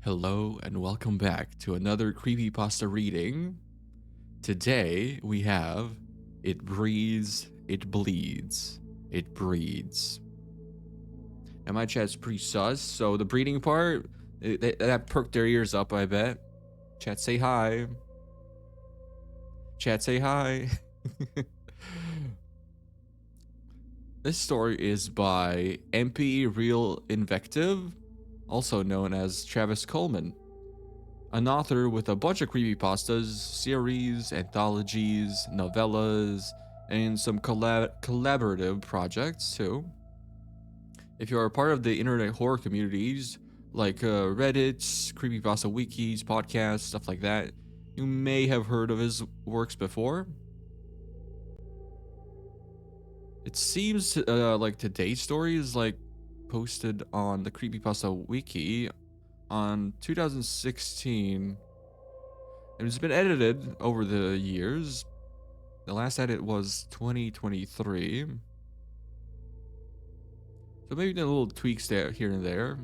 Hello and welcome back to another creepypasta reading. Today we have It Breathes, It Bleeds, It Breeds. And my chat's pretty sus, so the breeding part, that perked their ears up, I bet. Chat say hi. Chat say hi. This story is by EmpyrealInvective, also known as Travis Coleman. An author with a bunch of creepypastas, series, anthologies, novellas, and some collaborative projects too. If you are a part of the internet horror communities like Reddit, creepypasta wikis, podcasts, stuff like that, you may have heard of his works before. It seems like today's story is like posted on the creepypasta wiki on 2016. It's been edited over the years. The last edit was 2023. So maybe a little tweaks there here and there.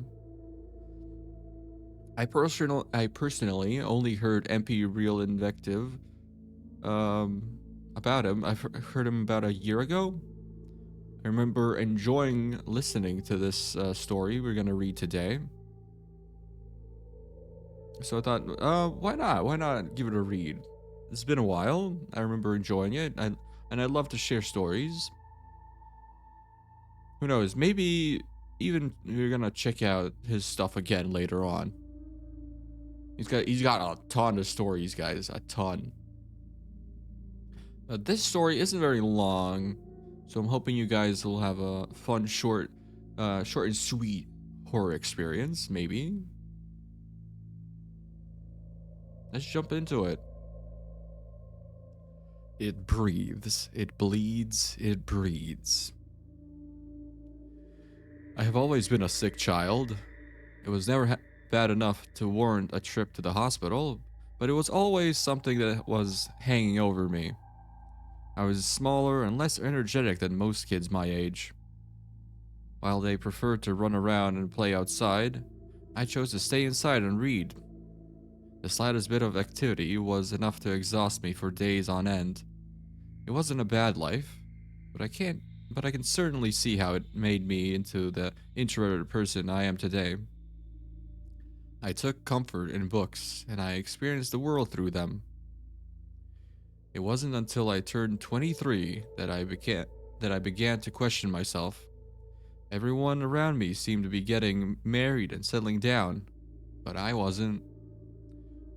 I personally only heard MP Real Invective about him. I've heard him about a year ago. I remember enjoying listening to this story we're gonna read today. So I thought, why not? Why not give it a read? It's been a while. I remember enjoying it, and I'd love to share stories. Who knows? Maybe even you're gonna check out his stuff again later on. He's got a ton of stories, guys. A ton. This story isn't very long, so I'm hoping you guys will have a fun, short and sweet horror experience. Maybe. Let's jump into it. It breathes. It bleeds. It breeds. I have always been a sick child. It was never bad enough to warrant a trip to the hospital, but it was always something that was hanging over me. I was smaller and less energetic than most kids my age. While they preferred to run around and play outside, I chose to stay inside and read. The slightest bit of activity was enough to exhaust me for days on end. It wasn't a bad life, but I can certainly see how it made me into the introverted person I am today. I took comfort in books, and I experienced the world through them. It wasn't until I turned 23 that I began to question myself. Everyone around me seemed to be getting married and settling down, but I wasn't.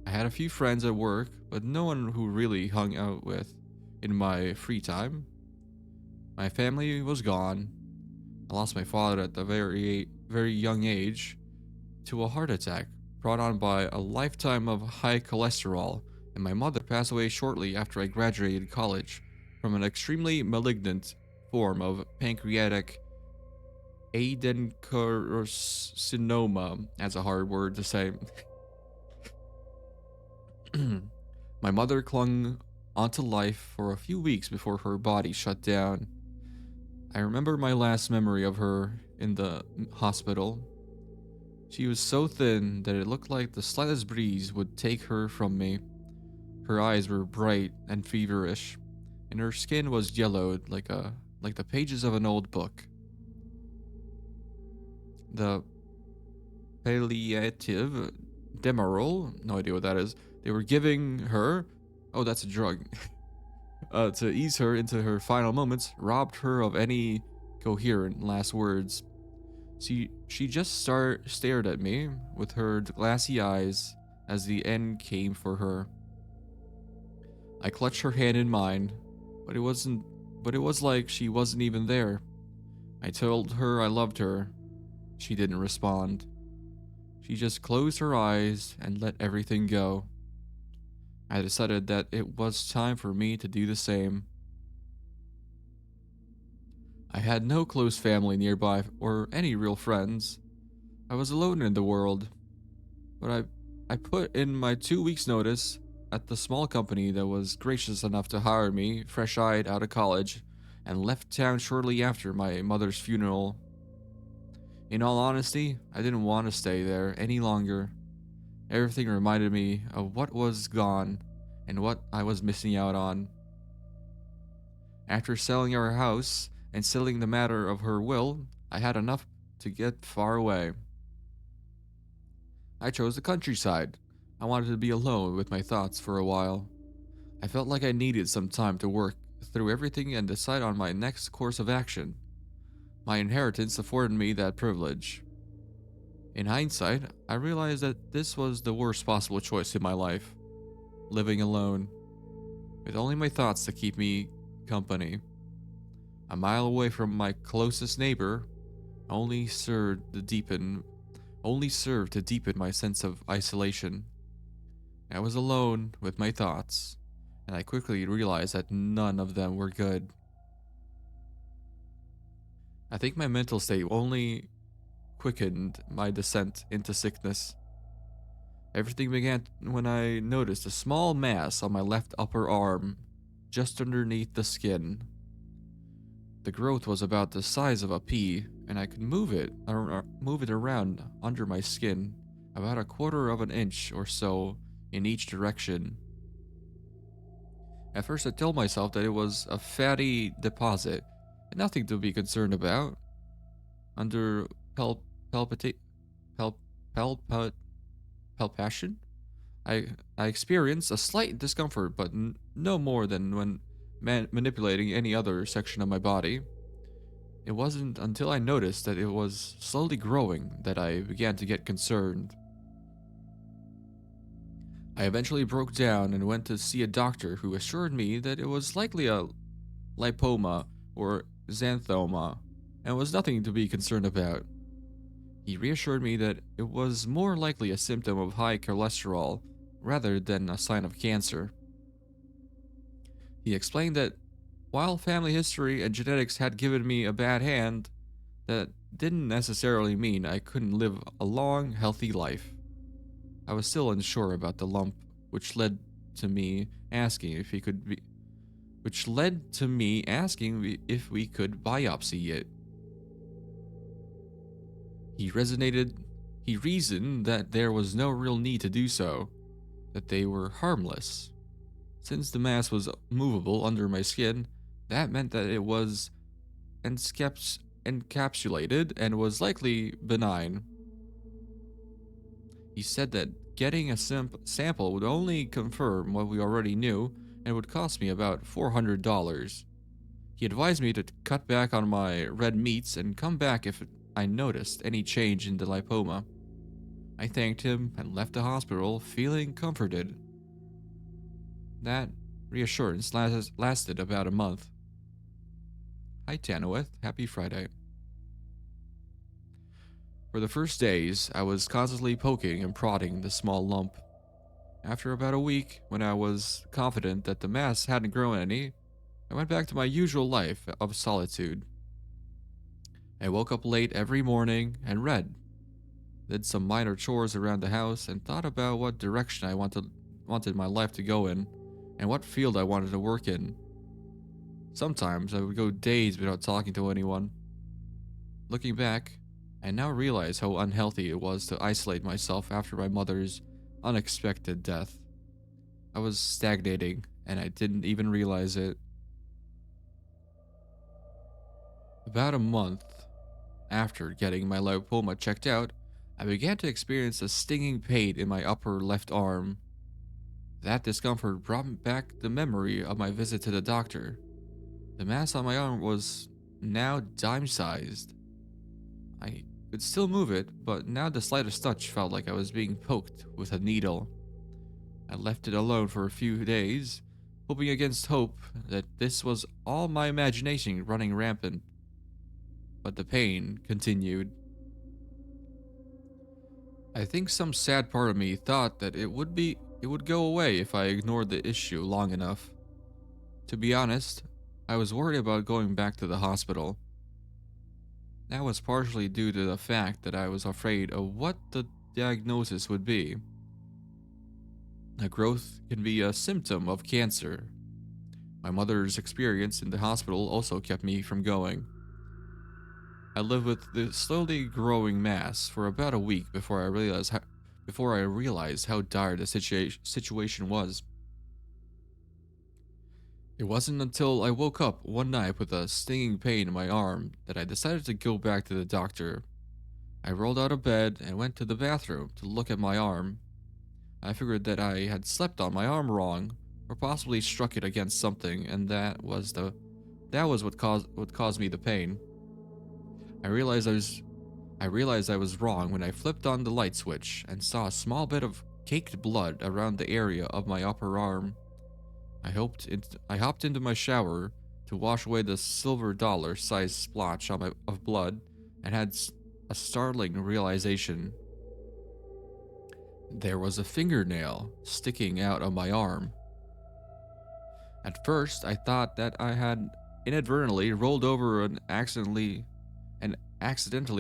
I had a few friends at work, but no one who really hung out with in my free time. My family was gone. I lost my father at the very young age to a heart attack brought on by a lifetime of high cholesterol, and my mother passed away shortly after I graduated college from an extremely malignant form of pancreatic adenocarcinoma. That's a hard word to say. My mother clung onto life for a few weeks before her body shut down. I remember my last memory of her in the hospital. She was so thin that it looked like the slightest breeze would take her from me. Her eyes were bright and feverish, and her skin was yellowed like the pages of an old book. The palliative demerol, no idea what that is, they were giving her, oh, that's a drug, to ease her into her final moments, robbed her of any coherent last words. She just stared at me with her glassy eyes as the end came for her. I clutched her hand in mine, but it was like she wasn't even there. I told her I loved her. She didn't respond. She just closed her eyes and let everything go. I decided that it was time for me to do the same. I had no close family nearby or any real friends. I was alone in the world. But I put in my 2 weeks notice at the small company that was gracious enough to hire me, fresh-eyed out of college, and left town shortly after my mother's funeral. In all honesty, I didn't want to stay there any longer. Everything reminded me of what was gone and what I was missing out on. After selling our house and settling the matter of her will, I had enough to get far away. I chose the countryside. I wanted to be alone with my thoughts for a while. I felt like I needed some time to work through everything and decide on my next course of action. My inheritance afforded me that privilege. In hindsight, I realized that this was the worst possible choice in my life. Living alone, with only my thoughts to keep me company. A mile away from my closest neighbor, only served to deepen my sense of isolation. I was alone with my thoughts, and I quickly realized that none of them were good. I think my mental state only quickened my descent into sickness. Everything began when I noticed a small mass on my left upper arm, just underneath the skin. The growth was about the size of a pea, and I could move it around under my skin, about a quarter of an inch or so in each direction. At first, I told myself that it was a fatty deposit, and nothing to be concerned about. Under pal- palpita- pal- palpa- palpation, I experienced a slight discomfort, but no more than when manipulating any other section of my body. It wasn't until I noticed that it was slowly growing that I began to get concerned. I eventually broke down and went to see a doctor who assured me that it was likely a lipoma or xanthoma and was nothing to be concerned about. He reassured me that it was more likely a symptom of high cholesterol rather than a sign of cancer. He explained that while family history and genetics had given me a bad hand, that didn't necessarily mean I couldn't live a long, healthy life. I was still unsure about the lump, which led to me asking if he could be which led to me asking if we could biopsy it. He resonated he reasoned that there was no real need to do so, that they were harmless. Since the mass was movable under my skin, that meant that it was encapsulated and was likely benign. He said that getting a sample would only confirm what we already knew and would cost me about $400. He advised me to cut back on my red meats and come back if I noticed any change in the lipoma. I thanked him and left the hospital feeling comforted. That reassurance lasted about a month. Hi Tanowith, happy Friday. For the first days, I was constantly poking and prodding the small lump. After about a week, when I was confident that the mass hadn't grown any, I went back to my usual life of solitude. I woke up late every morning and read, did some minor chores around the house, and thought about what direction I wanted my life to go in and what field I wanted to work in. Sometimes I would go days without talking to anyone. Looking back, I now realize how unhealthy it was to isolate myself after my mother's unexpected death. I was stagnating, and I didn't even realize it. About a month after getting my lipoma checked out, I began to experience a stinging pain in my upper left arm. That discomfort brought back the memory of my visit to the doctor. The mass on my arm was now dime-sized. I could still move it, but now the slightest touch felt like I was being poked with a needle. I left it alone for a few days, hoping against hope that this was all my imagination running rampant. But the pain continued. I think some sad part of me thought that it would go away if I ignored the issue long enough. To be honest, I was worried about going back to the hospital. That was partially due to the fact that I was afraid of what the diagnosis would be. A growth can be a symptom of cancer. My mother's experience in the hospital also kept me from going. I lived with the slowly growing mass for about a week before I realized how dire the situation was. It wasn't until I woke up one night with a stinging pain in my arm that I decided to go back to the doctor. I rolled out of bed and went to the bathroom to look at my arm. I figured that I had slept on my arm wrong, or possibly struck it against something, and that was what caused me the pain. I realized I was I realized I was wrong when I flipped on the light switch and saw a small bit of caked blood around the area of my upper arm. I hopped into my shower to wash away the silver dollar sized splotch of blood and had a startling realization. There was a fingernail sticking out of my arm. At first, I thought that I had inadvertently rolled over and accidentally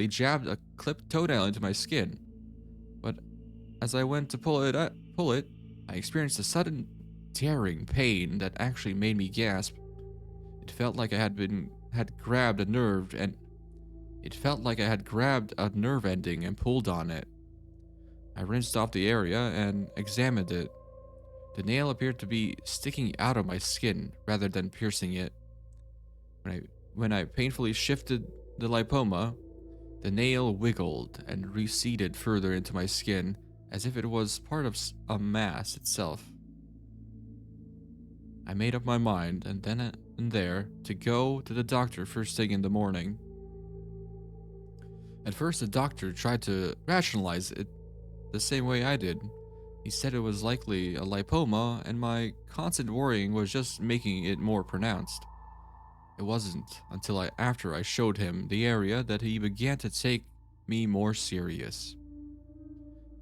jabbed a clipped toenail into my skin. But as I went to pull it, I experienced a sudden tearing pain that actually made me gasp. It felt like I had grabbed a nerve and it felt like I had grabbed a nerve ending and pulled on it. I rinsed off the area and examined it. The nail appeared to be sticking out of my skin rather than piercing it. When I painfully shifted the lipoma, the nail wiggled and receded further into my skin as if it was part of a mass itself. I made up my mind and then and there to go to the doctor first thing in the morning. At first, the doctor tried to rationalize it the same way I did. He said it was likely a lipoma, and my constant worrying was just making it more pronounced. It wasn't until after I showed him the area that he began to take me more serious.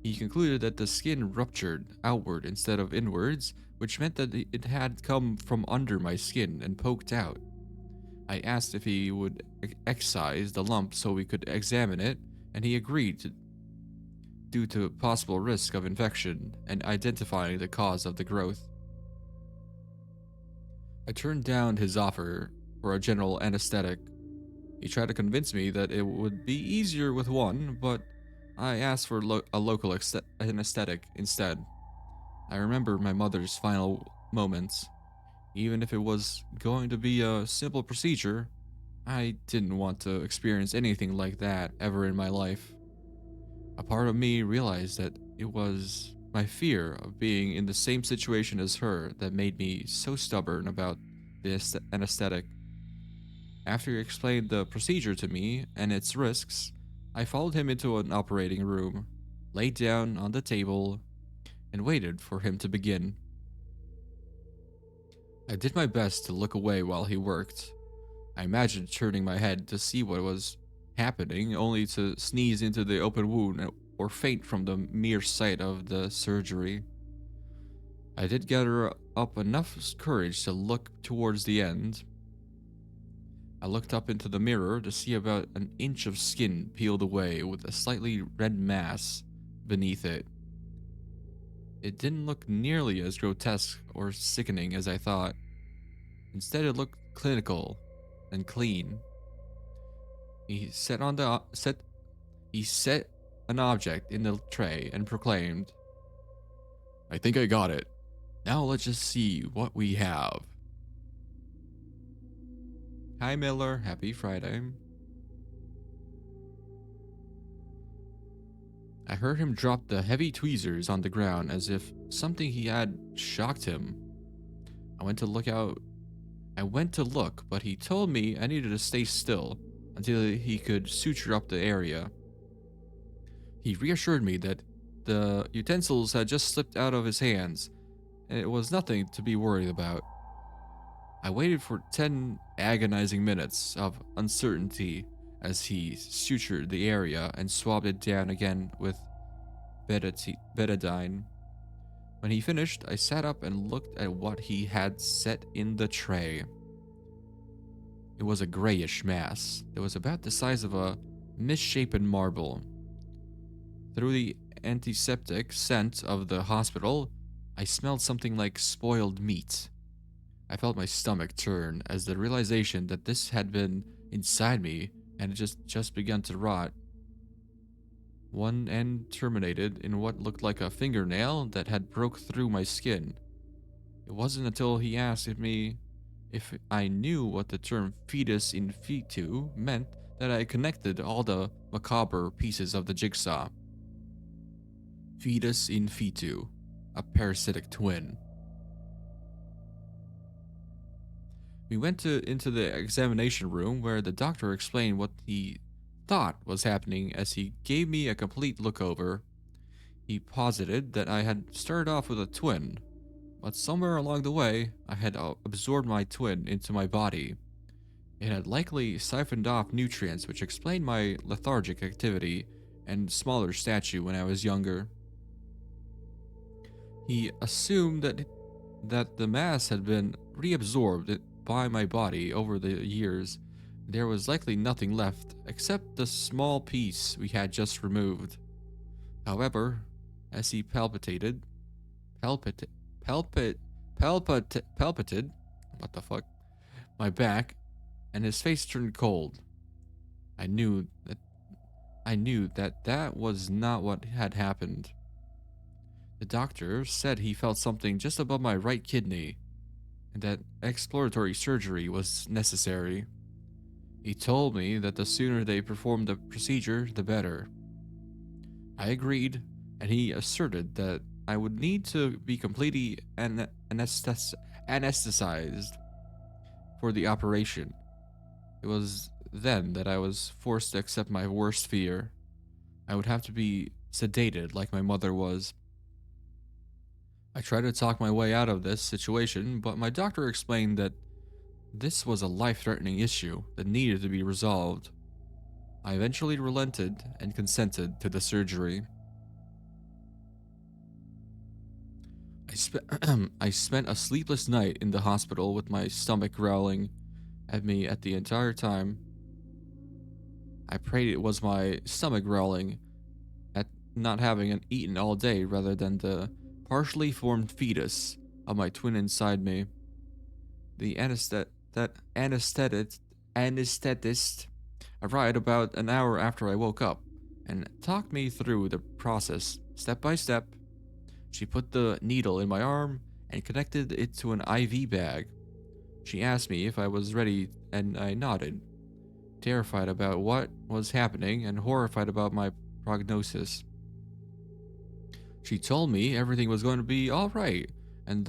He concluded that the skin ruptured outward instead of inwards, which meant that it had come from under my skin and poked out. I asked if he would excise the lump so we could examine it, and he agreed due to possible risk of infection and identifying the cause of the growth. I turned down his offer for a general anesthetic. He tried to convince me that it would be easier with one, but I asked for a local anesthetic instead. I remember my mother's final moments. Even if it was going to be a simple procedure, I didn't want to experience anything like that ever in my life. A part of me realized that it was my fear of being in the same situation as her that made me so stubborn about this anesthetic. After he explained the procedure to me and its risks, I followed him into an operating room, laid down on the table, and waited for him to begin. I did my best to look away while he worked. I imagined turning my head to see what was happening, only to sneeze into the open wound or faint from the mere sight of the surgery. I did gather up enough courage to look towards the end. I looked up into the mirror to see about an inch of skin peeled away with a slightly red mass beneath it. It didn't look nearly as grotesque or sickening as I thought. Instead, it looked clinical and clean. He set an object in the tray and proclaimed, "I think I got it. Now let's just see what we have." Hi Miller, happy Friday. I heard him drop the heavy tweezers on the ground as if something he had shocked him. I went to look, but he told me I needed to stay still until he could suture up the area. He reassured me that the utensils had just slipped out of his hands, and it was nothing to be worried about. I waited for 10 agonizing minutes of uncertainty as he sutured the area and swabbed it down again with betadine. When he finished, I sat up and looked at what he had set in the tray. It was a grayish mass that was about the size of a misshapen marble. Through the antiseptic scent of the hospital, I smelled something like spoiled meat. I felt my stomach turn as the realization that this had been inside me and it just begun to rot. one end terminated in what looked like a fingernail that had broke through my skin. It wasn't until he asked me if I knew what the term fetus in fetu meant that I connected all the macabre pieces of the jigsaw. Fetus in fetu, a parasitic twin. We went into the examination room where the doctor explained what he thought was happening as he gave me a complete look over. He posited that I had started off with a twin, but somewhere along the way, I had absorbed my twin into my body. It had likely siphoned off nutrients, which explained my lethargic activity and smaller stature when I was younger. He assumed that the mass had been reabsorbed by my body over the years. There was likely nothing left except the small piece we had just removed. However, as he palpitated, what the fuck, my back, and his face turned cold. I knew that was not what had happened. The doctor said he felt something just above my right kidney, and that exploratory surgery was necessary. He told me that the sooner they performed the procedure, the better. I agreed, and he asserted that I would need to be completely anesthetized for the operation. It was then that I was forced to accept my worst fear. I would have to be sedated like my mother was. I tried to talk my way out of this situation, but my doctor explained that this was a life-threatening issue that needed to be resolved. I eventually relented and consented to the surgery. I spent a sleepless night in the hospital with my stomach growling at me at the entire time. I prayed it was my stomach growling at not having eaten all day rather than the partially formed fetus of my twin inside me. The anesthetist arrived about an hour after I woke up and talked me through the process step by step. She put the needle in my arm and connected it to an IV bag. She asked me if I was ready, and I nodded, terrified about what was happening and horrified about my prognosis. She told me everything was going to be all right, and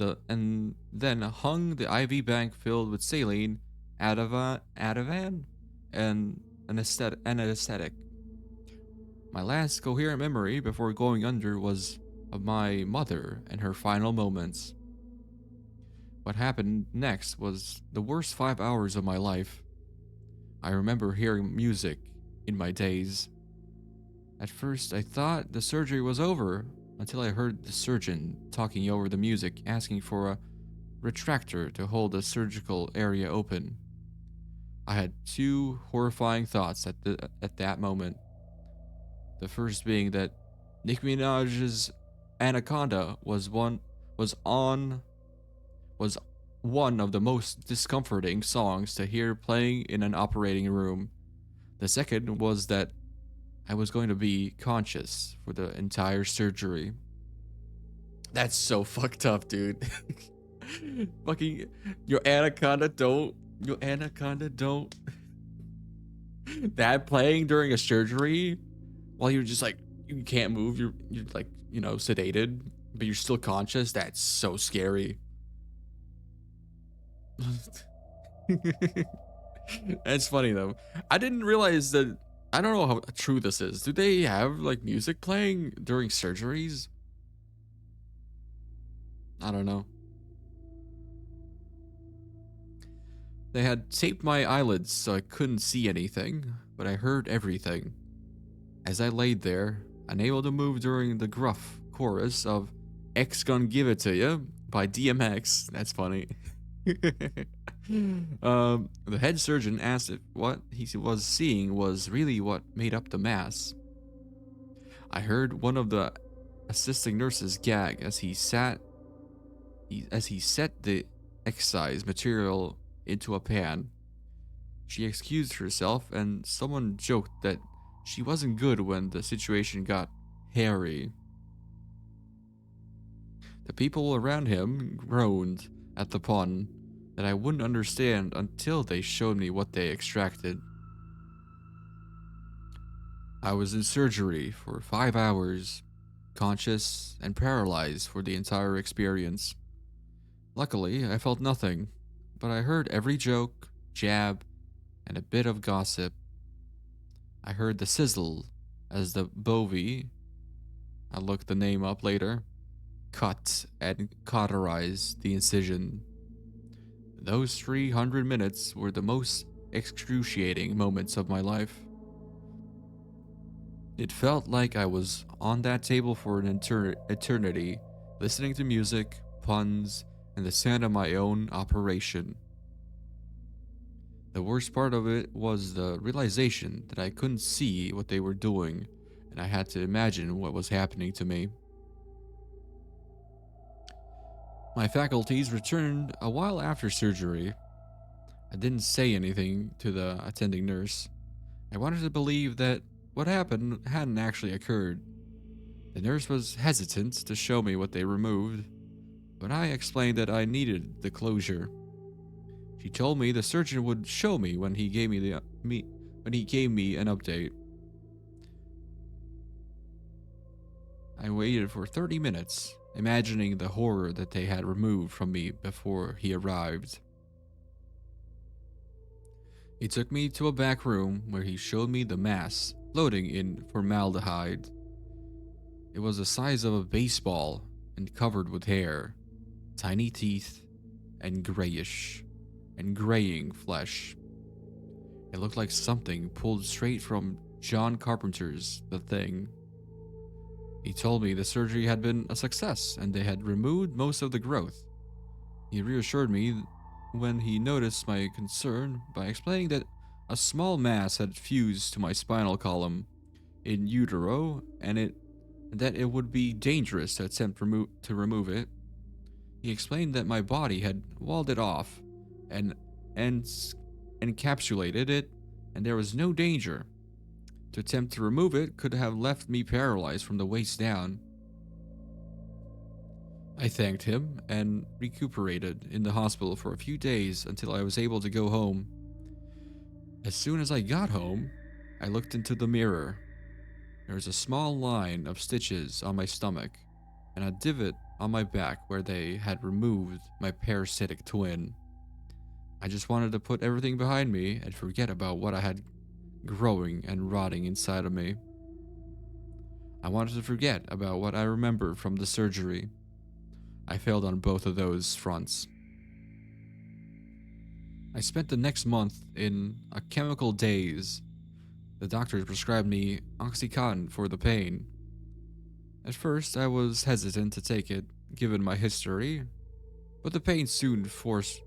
then hung the IV bag filled with saline, Ativan, and an anesthetic. My last coherent memory before going under was of my mother and her final moments. What happened next was the worst 5 hours of my life. I remember hearing music in my daze. At first, I thought the surgery was over until I heard the surgeon talking over the music, asking for a retractor to hold the surgical area open. I had two horrifying thoughts at that moment. The first being that Nicki Minaj's Anaconda was one of the most discomforting songs to hear playing in an operating room. The second was that I was going to be conscious for the entire surgery. That's so fucked up, dude. Fucking your anaconda don't. That playing during a surgery while you're just like you can't move, you're like, sedated, but you're still conscious. That's so scary. That's funny though. I didn't realize that. I don't know how true this is. Do they have like music playing during surgeries? I don't know. They had taped my eyelids so I couldn't see anything, but I heard everything. As I laid there, unable to move during the gruff chorus of X Gon Give It To You by DMX. That's funny. The head surgeon asked if what he was seeing was really what made up the mass. I heard one of the assisting nurses gag as he set the excise material into a pan. She excused herself, and someone joked that She wasn't good when the situation got hairy. The people around him groaned at the pun that I wouldn't understand until they showed me what they extracted. I was in surgery for 5 hours, conscious and paralyzed for the entire experience. Luckily, I felt nothing, but I heard every joke, jab, and a bit of gossip. I heard the sizzle as the bovie, I looked the name up later, cut and cauterized the incision. Those 300 minutes were the most excruciating moments of my life. It felt like I was on that table for an eternity, listening to music, puns, and the sound of my own operation. The worst part of it was the realization that I couldn't see what they were doing, and I had to imagine what was happening to me. My faculties returned a while after surgery. I didn't say anything to the attending nurse. I wanted to believe that what happened hadn't actually occurred. The nurse was hesitant to show me what they removed, but I explained that I needed the closure. She told me the surgeon would show me when he gave me an update. I waited for 30 minutes, imagining the horror that they had removed from me before he arrived. He took me to a back room where he showed me the mass floating in formaldehyde. It was the size of a baseball and covered with hair, tiny teeth, and graying flesh. It looked like something pulled straight from John Carpenter's The Thing. He told me the surgery had been a success and they had removed most of the growth. He reassured me when he noticed my concern by explaining that a small mass had fused to my spinal column in utero and that it would be dangerous to attempt to remove it. He explained that my body had walled it off and encapsulated it, and there was no danger. To attempt to remove it could have left me paralyzed from the waist down. I thanked him and recuperated in the hospital for a few days until I was able to go home. As soon as I got home, I looked into the mirror. There was a small line of stitches on my stomach and a divot on my back where they had removed my parasitic twin. I just wanted to put everything behind me and forget about what I had growing and rotting inside of me. I wanted to forget about what I remember from the surgery. I failed on both of those fronts. I spent the next month in a chemical daze. The doctor prescribed me Oxycontin for the pain. At first, I was hesitant to take it, given my history, but the pain soon forced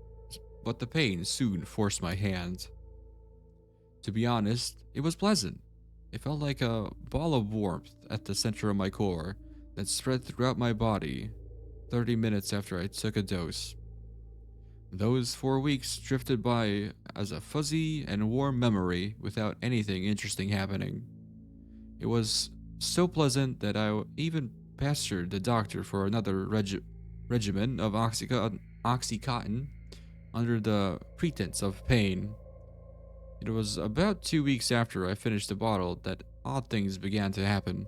my hand. To be honest, it was pleasant. It felt like a ball of warmth at the center of my core that spread throughout my body 30 minutes after I took a dose. Those 4 weeks drifted by as a fuzzy and warm memory without anything interesting happening. It was so pleasant that I even pestered the doctor for another regimen of Oxycontin under the pretense of pain. It was about 2 weeks after I finished the bottle that odd things began to happen.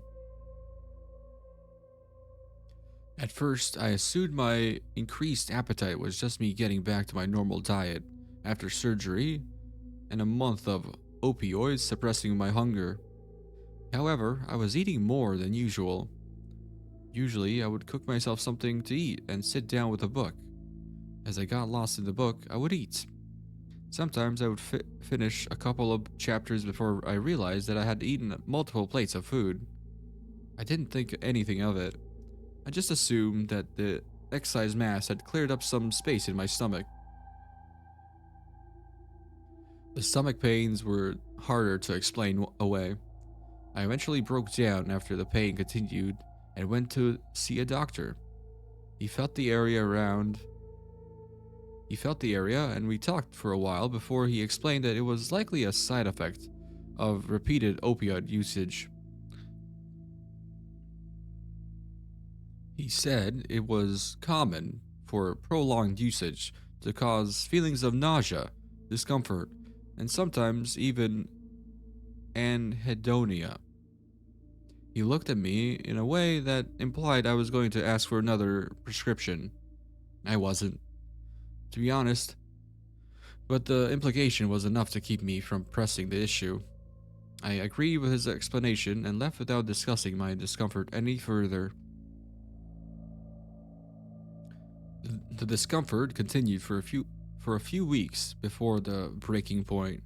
At first, I assumed my increased appetite was just me getting back to my normal diet after surgery and a month of opioids suppressing my hunger. However, I was eating more than usual. Usually, I would cook myself something to eat and sit down with a book. As I got lost in the book, I would eat. Sometimes I would finish a couple of chapters before I realized that I had eaten multiple plates of food. I didn't think anything of it. I just assumed that the excise mass had cleared up some space in my stomach. The stomach pains were harder to explain away. I eventually broke down after the pain continued and went to see a doctor. He felt the area and we talked for a while before he explained that it was likely a side effect of repeated opioid usage. He said it was common for prolonged usage to cause feelings of nausea, discomfort, and sometimes even anhedonia. He looked at me in a way that implied I was going to ask for another prescription. I wasn't, to be honest, but the implication was enough to keep me from pressing the issue. I agreed with his explanation and left without discussing my discomfort any further. The discomfort continued for a few weeks before the breaking point.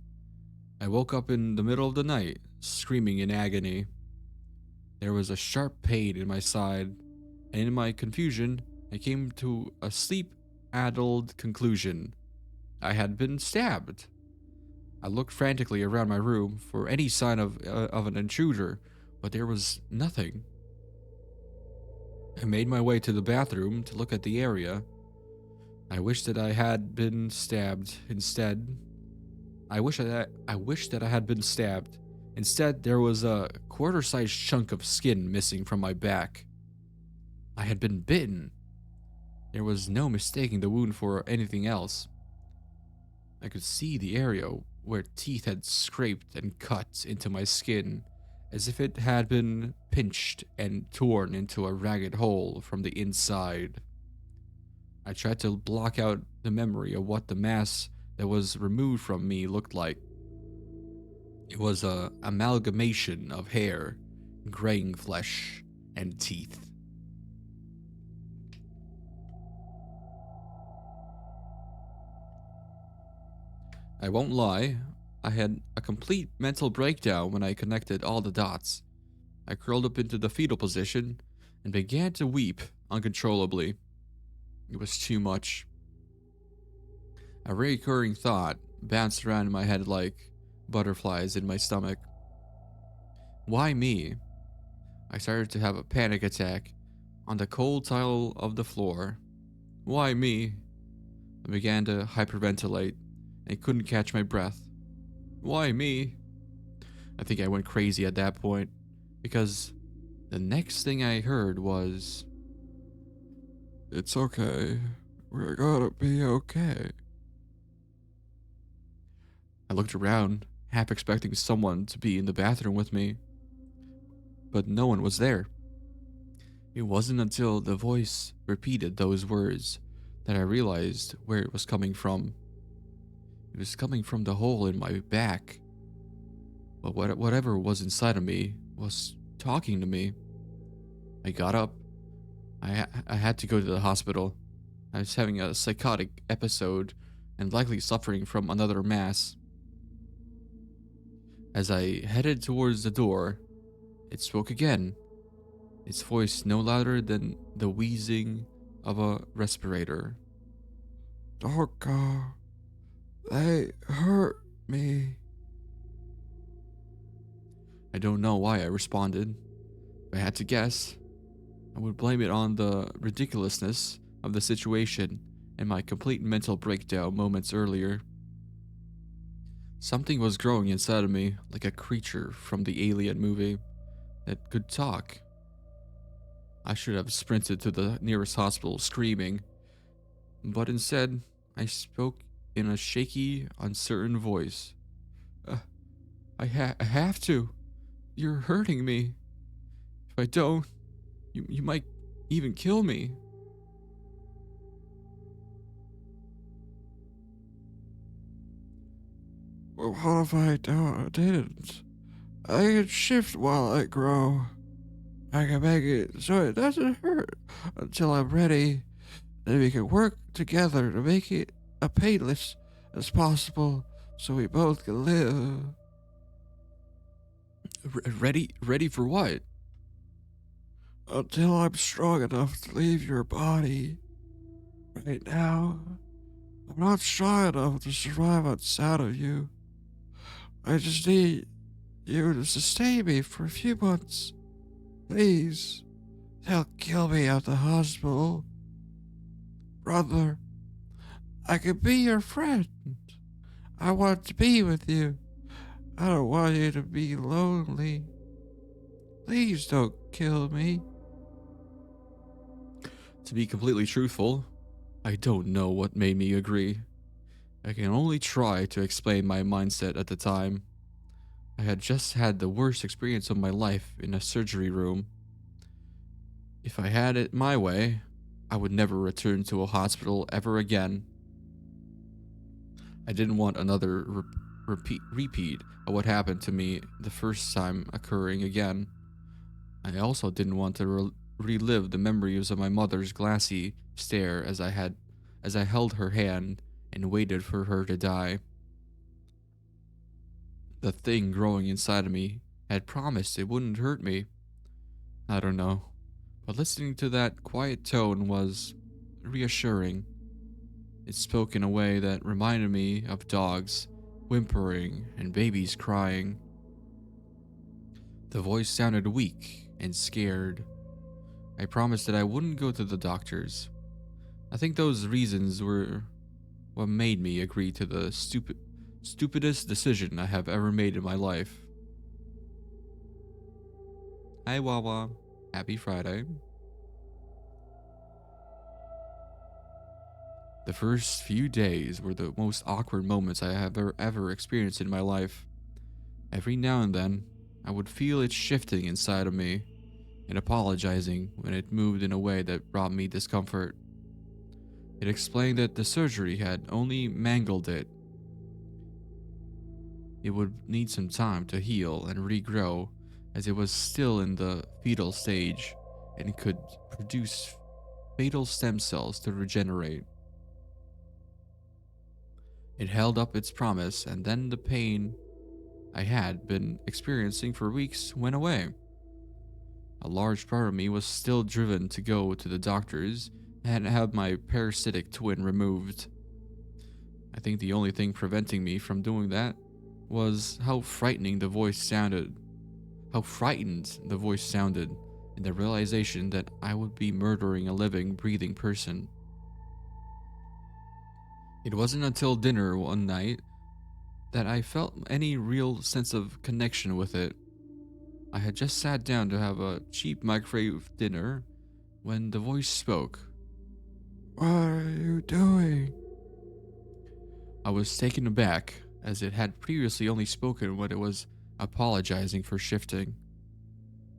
I woke up in the middle of the night, screaming in agony. There was a sharp pain in my side, and in my confusion, I came to a sleep-addled conclusion. I had been stabbed. I looked frantically around my room for any sign of an intruder, but there was nothing. I made my way to the bathroom to look at the area. I wished that I had been stabbed. I wish that I had been stabbed. Instead, there was a quarter-sized chunk of skin missing from my back. I had been bitten. There was no mistaking the wound for anything else. I could see the area where teeth had scraped and cut into my skin, as if it had been pinched and torn into a ragged hole from the inside. I tried to block out the memory of what the mass that was removed from me looked like. It was an amalgamation of hair, graying flesh, and teeth. I won't lie, I had a complete mental breakdown when I connected all the dots. I curled up into the fetal position and began to weep uncontrollably. It was too much. A recurring thought bounced around in my head like butterflies in my stomach. Why me? I started to have a panic attack on the cold tile of the floor. Why me? I began to hyperventilate and couldn't catch my breath. Why me? I think I went crazy at that point, because the next thing I heard was, "It's okay. We're gonna be okay." I looked around, half expecting someone to be in the bathroom with me, but no one was there. It wasn't until the voice repeated those words that I realized where it was coming from. It was coming from the hole in my back. But whatever was inside of me was talking to me. I got up. I had to go to the hospital. I was having a psychotic episode and likely suffering from another mass. As I headed towards the door, it spoke again, its voice no louder than the wheezing of a respirator. "Don't go. They hurt me." I don't know why I responded. If I had to guess, I would blame it on the ridiculousness of the situation and my complete mental breakdown moments earlier. Something was growing inside of me like a creature from the Alien movie that could talk. I should have sprinted to the nearest hospital screaming, but instead I spoke in a shaky, uncertain voice. I have to. You're hurting me. If I don't, you might even kill me." "Well, what if I didn't? I can shift while I grow. I can make it so it doesn't hurt until I'm ready. Then we can work together to make it as painless as possible so we both can live." Ready for what? "Until I'm strong enough to leave your body. Right now, I'm not strong enough to survive outside of you. I just need you to sustain me for a few months. Please, they'll kill me at the hospital. Brother, I can be your friend. I want to be with you. I don't want you to be lonely. Please don't kill me. To be completely truthful, I don't know what made me agree. I can only try to explain my mindset at the time. I had just had the worst experience of my life in a surgery room. If I had it my way, I would never return to a hospital ever again. I didn't want another repeat of what happened to me the first time occurring again. I also didn't want to relive the memories of my mother's glassy stare as I held her hand and waited for her to die. The thing growing inside of me had promised it wouldn't hurt me. I don't know, but listening to that quiet tone was reassuring. It spoke in a way that reminded me of dogs whimpering and babies crying. The voice sounded weak and scared. I promised that I wouldn't go to the doctors. I think those reasons were what made me agree to the stupidest decision I have ever made in my life. Hi Wawa, happy Friday. The first few days were the most awkward moments I have ever experienced in my life. Every now and then, I would feel it shifting inside of me and apologizing when it moved in a way that brought me discomfort. It explained that the surgery had only mangled it. It would need some time to heal and regrow as it was still in the fetal stage and could produce fatal stem cells to regenerate. It held up its promise, and then the pain I had been experiencing for weeks went away. A large part of me was still driven to go to the doctors and have my parasitic twin removed. I think the only thing preventing me from doing that was how frightened the voice sounded, and the realization that I would be murdering a living, breathing person. It wasn't until dinner one night that I felt any real sense of connection with it. I had just sat down to have a cheap microwave dinner when the voice spoke. What are you doing? I was taken aback, as it had previously only spoken when it was apologizing for shifting.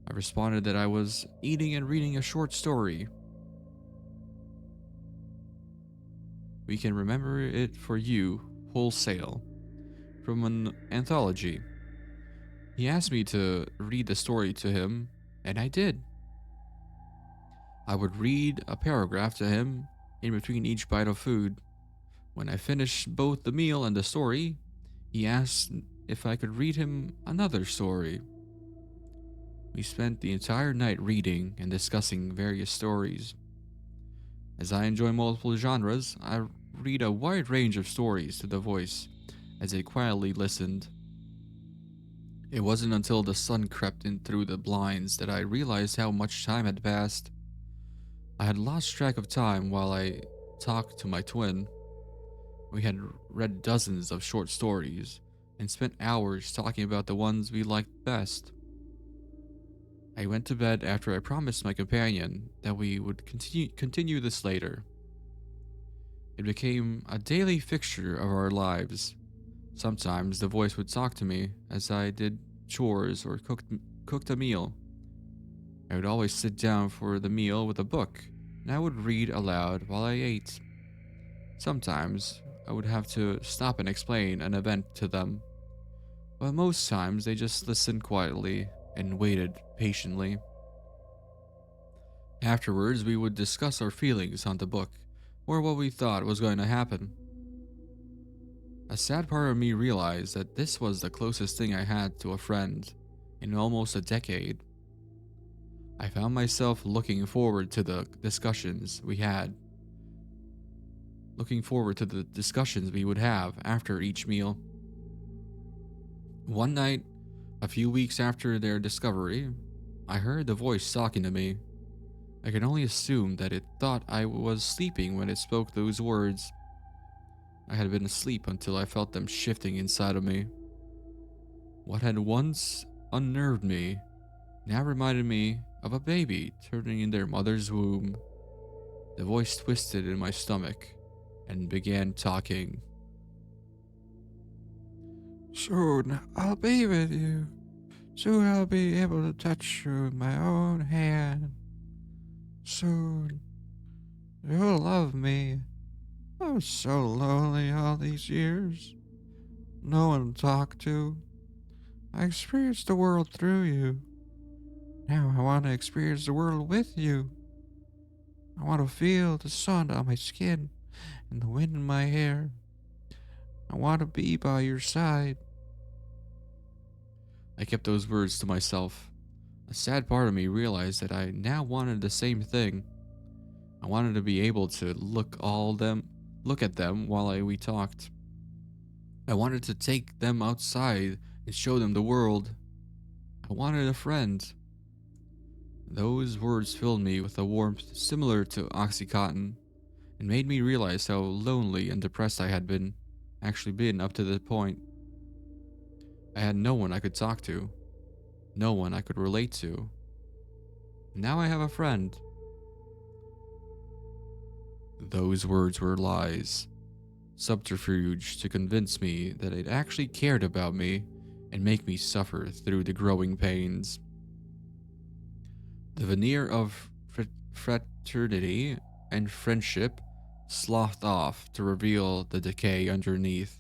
I responded that I was eating and reading a short story. We can remember it for you wholesale, from an anthology. He asked me to read the story to him, and I did. I would read a paragraph to him in between each bite of food. When I finished both the meal and the story, he asked if I could read him another story. We spent the entire night reading and discussing various stories. As I enjoy multiple genres, I read a wide range of stories to the voice as it quietly listened. It wasn't until the sun crept in through the blinds that I realized how much time had passed. I had lost track of time while I talked to my twin. We had read dozens of short stories and spent hours talking about the ones we liked best. I went to bed after I promised my companion that we would continue this later. It became a daily fixture of our lives. Sometimes the voice would talk to me as I did chores or cooked a meal. I would always sit down for the meal with a book, and I would read aloud while I ate. Sometimes I would have to stop and explain an event to them, but most times they just listened quietly and waited patiently. Afterwards, we would discuss our feelings on the book or what we thought was going to happen. A sad part of me realized that this was the closest thing I had to a friend in almost a decade. I found myself looking forward to the discussions we would have after each meal. One night, a few weeks after their discovery, I heard the voice talking to me. I can only assume that it thought I was sleeping when it spoke those words. I had been asleep until I felt them shifting inside of me. What had once unnerved me now reminded me of a baby turning in their mother's womb. The voice twisted in my stomach and began talking. Soon I'll be with you. Soon I'll be able to touch you with my own hand. Soon you'll love me. I was so lonely all these years. No one to talk to. I experienced the world through you. Now I want to experience the world with you. I want to feel the sun on my skin and the wind in my hair. I want to be by your side. I kept those words to myself. A sad part of me realized that I now wanted the same thing. I wanted to be able to look at them while we talked. I wanted to take them outside and show them the world. I wanted a friend. Those words filled me with a warmth similar to Oxycontin and made me realize how lonely and depressed I had actually been up to that point. I had no one I could talk to, no one I could relate to. Now I have a friend. Those words were lies, subterfuge to convince me that it actually cared about me and make me suffer through the growing pains. The veneer of fraternity and friendship sloughed off to reveal the decay underneath.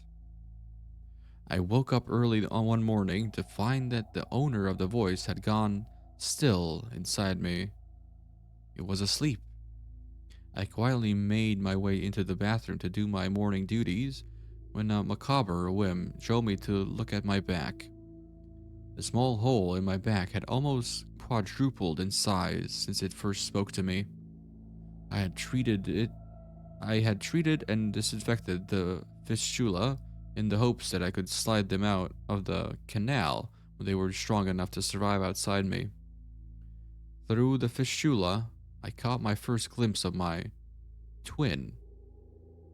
I woke up early on one morning to find that the owner of the voice had gone still inside me. It was asleep. I quietly made my way into the bathroom to do my morning duties when a macabre whim drove me to look at my back. The small hole in my back had almost quadrupled in size since it first spoke to me. I had treated and disinfected the fistula in the hopes that I could slide them out of the canal when they were strong enough to survive outside me. Through the fistula, I caught my first glimpse of my twin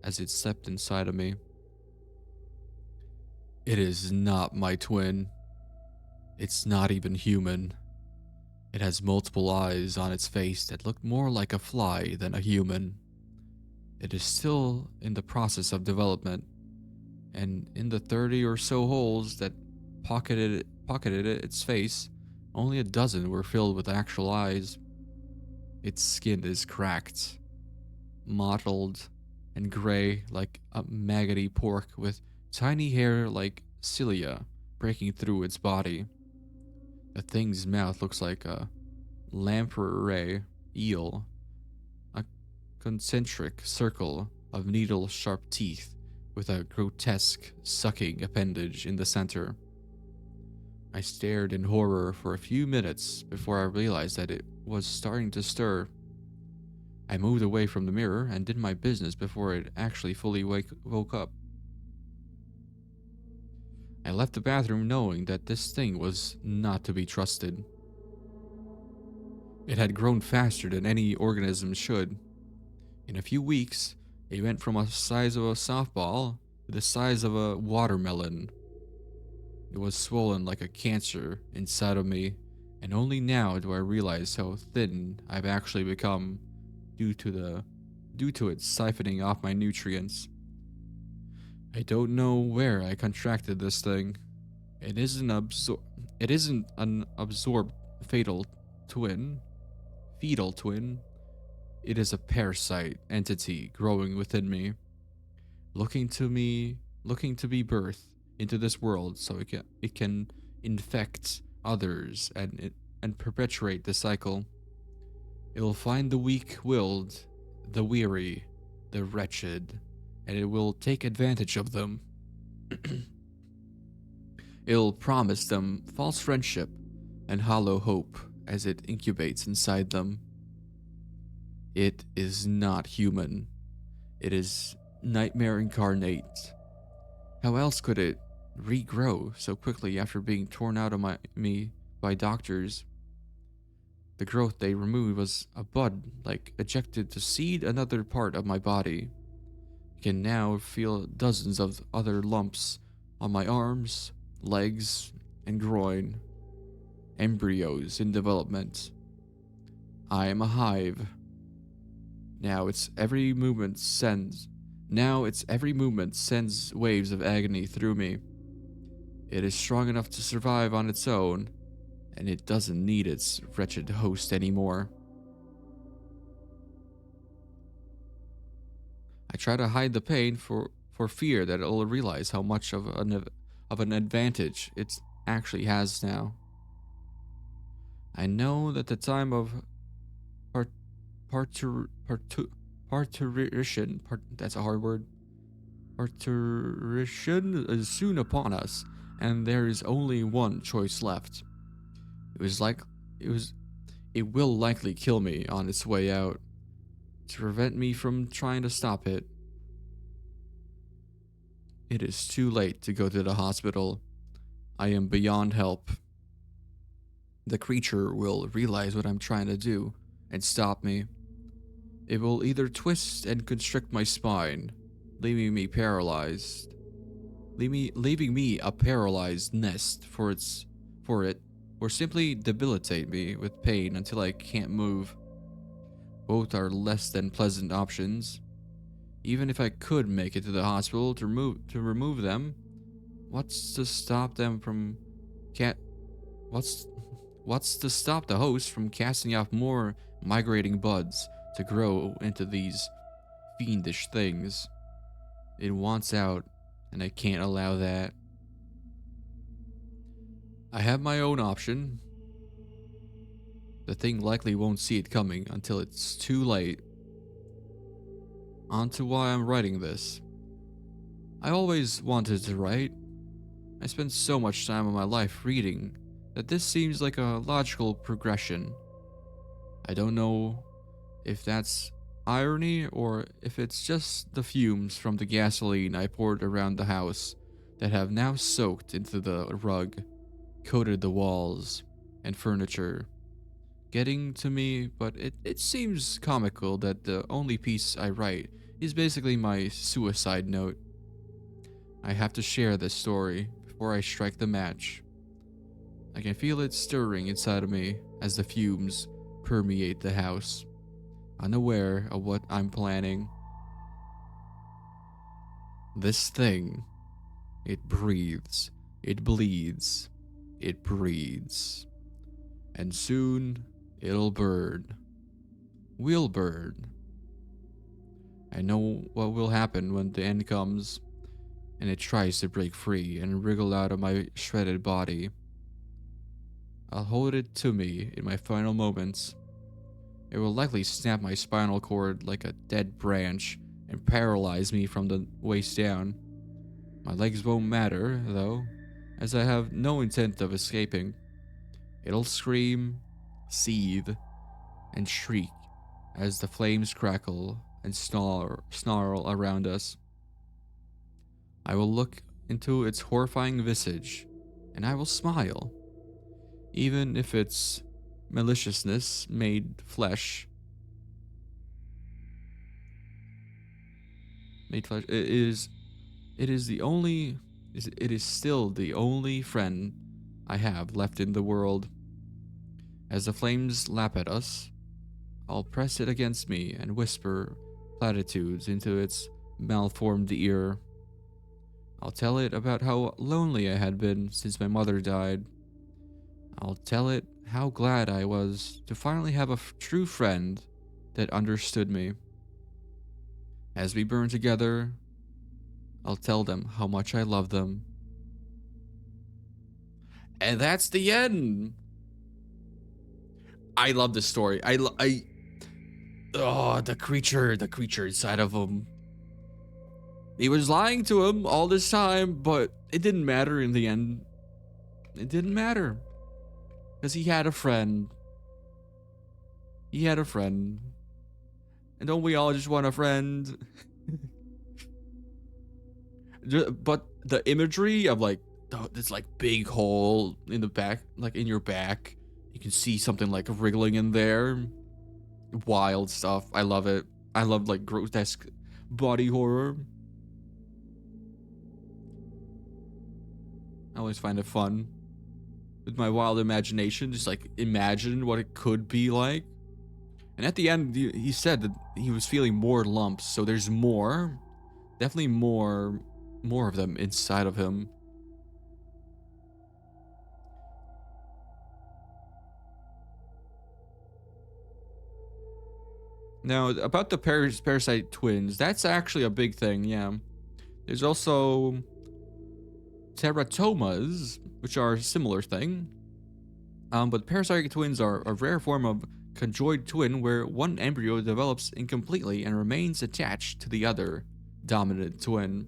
as it slept inside of me. It is not my twin. It's not even human. It has multiple eyes on its face that look more like a fly than a human. It is still in the process of development, and in the 30 or so holes that pocketed its face, only a dozen were filled with actual eyes. Its skin is cracked, mottled, and gray like a maggoty pork with tiny hair like cilia breaking through its body. The thing's mouth looks like a lamprey eel, a concentric circle of needle-sharp teeth with a grotesque sucking appendage in the center. I stared in horror for a few minutes before I realized that it was starting to stir. I moved away from the mirror and did my business before it actually fully woke up. I left the bathroom knowing that this thing was not to be trusted. It had grown faster than any organism should. In a few weeks, it went from the size of a softball to the size of a watermelon. It was swollen like a cancer inside of me, and only now do I realize how thin I've actually become due to it siphoning off my nutrients. I don't know where I contracted this thing. It isn't an absorbed fetal twin. It is a parasite entity growing within me, looking to be birthed into this world so it can infect others and perpetuate the cycle. It will find the weak-willed, the weary, the wretched, and it will take advantage of them. It'll promise them false friendship and hollow hope as it incubates inside them. It is not human. It is nightmare incarnate. How else could it regrow so quickly after being torn out of me by doctors? The growth they removed was a bud, like ejected to seed another part of my body. I can now feel dozens of other lumps on my arms, legs, and groin. Embryos in development. I am a hive. Now its every movement sends waves of agony through me. It is strong enough to survive on its own, and it doesn't need its wretched host anymore. I try to hide the pain for fear that it'll realize how much of an advantage it actually has now. I know that the time of parturition, that's a hard word. Parturition is soon upon us, and there is only one choice left. It will likely kill me on its way out, to prevent me from trying to stop it. It is too late to go to the hospital. I am beyond help. The creature will realize what I'm trying to do and stop me. It will either twist and constrict my spine, leaving me paralyzed, leaving me a paralyzed nest for it, or simply debilitate me with pain until I can't move. Both are less than pleasant options. Even if I could make it to the hospital to remove them, what's to stop them from what's to stop the host from casting off more migrating buds to grow into these fiendish things? It wants out, and I can't allow that. I have my own option. The thing likely won't see it coming until it's too late. On to why I'm writing this. I always wanted to write. I spent so much time of my life reading that this seems like a logical progression. I don't know if that's irony or if it's just the fumes from the gasoline I poured around the house that have now soaked into the rug, coated the walls and furniture, getting to me, but it seems comical that the only piece I write is basically my suicide note. I have to share this story before I strike the match. I can feel it stirring inside of me as the fumes permeate the house, unaware of what I'm planning. This thing, it breathes, it bleeds, it breeds, and soon it'll burn. We'll burn. I know what will happen when the end comes and it tries to break free and wriggle out of my shredded body. I'll hold it to me in my final moments. It will likely snap my spinal cord like a dead branch and paralyze me from the waist down. My legs won't matter, though, as I have no intent of escaping. It'll scream, seethe, and shriek as the flames crackle and snarl around us. I will look into its horrifying visage, and I will smile, even if it's maliciousness made flesh. It is still the only friend I have left in the world. As the flames lap at us, I'll press it against me and whisper platitudes into its malformed ear. I'll tell it about how lonely I had been since my mother died. I'll tell it how glad I was to finally have a true friend that understood me. As we burn together, I'll tell them how much I love them. And that's the end. I love this story. The creature inside of him. He was lying to him all this time, but it didn't matter in the end. It didn't matter. Because he had a friend. He had a friend. And don't we all just want a friend? But the imagery of like this like big hole in the back, like in your back, you can see something like wriggling in there. Wild stuff. I love it. I love like grotesque body horror. I always find it fun. with my wild imagination, just like imagine what it could be like. And at the end, he said that he was feeling more lumps, so there's more, definitely more of them inside of him. Now, about the parasite twins, that's actually a big thing, yeah. There's also teratomas, which are a similar thing. But parasitic twins are a rare form of conjoined twin where one embryo develops incompletely and remains attached to the other dominant twin.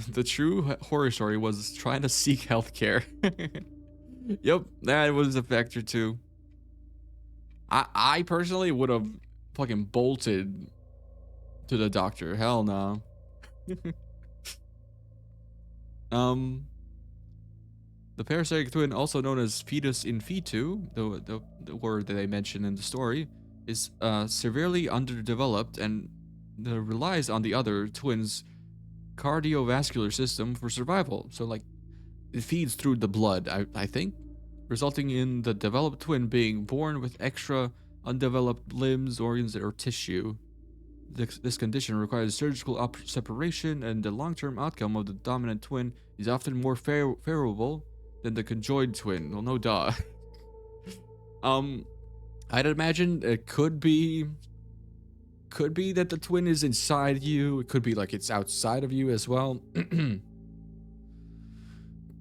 The true horror story was trying to seek healthcare. Yep, that was a factor too. I personally would have fucking bolted to the doctor. Hell no. The parasitic twin, also known as fetus in fetu, the word that I mentioned in the story, is severely underdeveloped and relies on the other twin's cardiovascular system for survival. So, like, it feeds through the blood, I think, resulting in the developed twin being born with extra undeveloped limbs, organs, or tissue. This condition requires surgical separation, and the long-term outcome of the dominant twin is often more favorable than the conjoined twin. Well, no duh. I'd imagine it could be that the twin is inside you. It could be like it's outside of you as well.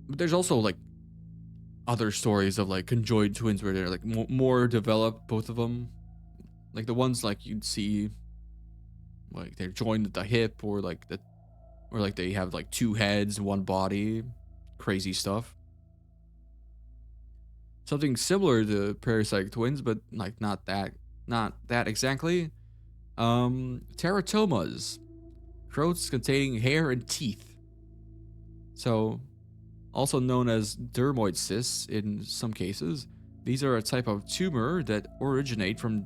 But there's also like other stories of like conjoined twins where they're like more developed, both of them. Like the ones like you'd see, like they're joined at the hip, or like they have like two heads, one body, crazy stuff. Something similar to parasitic twins, but like not that exactly. Teratomas, growths containing hair and teeth. So, also known as dermoid cysts in some cases, these are a type of tumor that originate from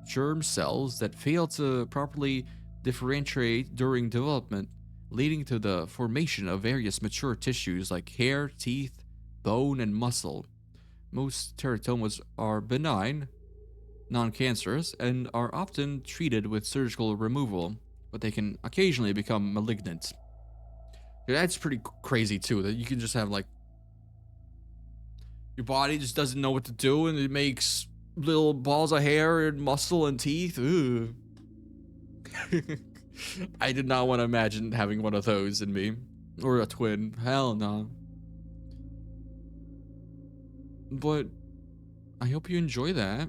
germ cells that fail to properly differentiate during development, leading to the formation of various mature tissues like hair, teeth, bone, and muscle. Most teratomas are benign, non-cancerous, and are often treated with surgical removal, but they can occasionally become malignant. That's pretty crazy too, that you can just have like your body just doesn't know what to do and it makes little balls of hair and muscle and teeth. Ooh. I did not want to imagine having one of those in me, or a twin. Hell no. But I hope you enjoy that.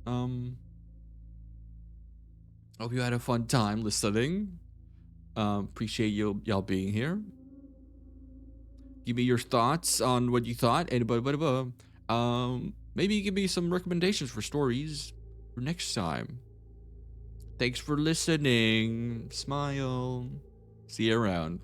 Hope you had a fun time listening. Appreciate y'all being here. Give me your thoughts on what you thought, and maybe give me some recommendations for stories for next time. Thanks for listening. Smile. See you around.